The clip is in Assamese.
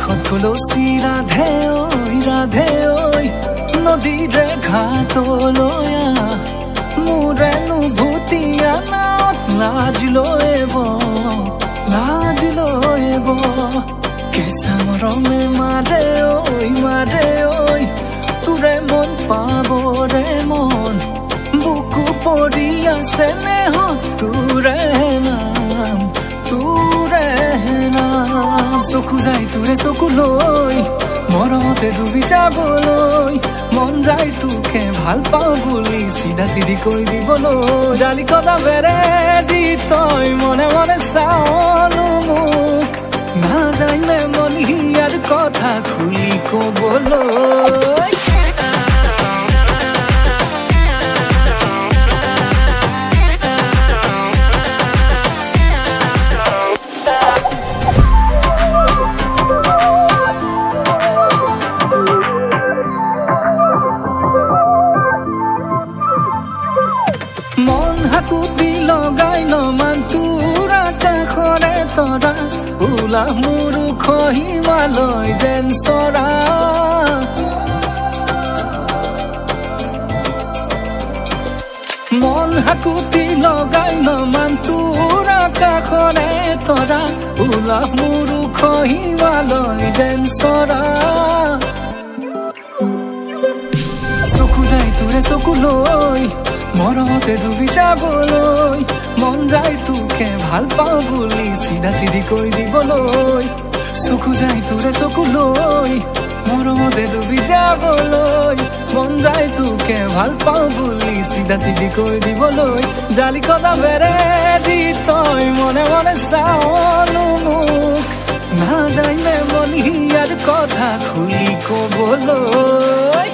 কাষত কলচি ৰাধে ঐ নদীৰে ঘাটলৈ মোৰেনো ভুতীয়া নাৱত লাজ লৈ এব কেঁচা মৰমে মাৰে ঐ তোৰে মন পাবৰে মন বুকু পৰি আছে নেহত তোৰে নাম চকু যায় তোৰে চকুলৈ মৰমতে ডুবি যাবলৈ মন যায় তোকে ভাল পাওঁ বুলি চিধা চিধি কৈ দিবলৈ জালি কদাবেৰে দি তই মনে মনে চাওনো মোক নাযায় মেমনি ইয়াৰ কথা খুলি কবলৈ মন হাকুতি লগাই নমান তোৰ কাষৰে তৰা ওলা মোৰ হিমালয় যেন চৰা মন হাকুতি লগাই নমান তোৰ কাষৰে তৰা ওলা মোৰ হিমালয় যেন চৰা চকু যায় তোৰে চকুলৈ মৰমতে ডুবি যাবলৈ মন যায় তোকে ভাল পাওঁ বুলি চিধা চিধি কৈ দিবলৈ চকু যায় তোৰে চকুলৈ মৰমতে ডুবি যাবলৈ মন যায় তোকে ভাল পাওঁ বুলি চিধা চিধি কৈ দিবলৈ জালি কদাবেৰে দি তই মনে মনে চাওনো মোক নাযায় মেমনি ইয়াৰ কথা খুলি কবলৈ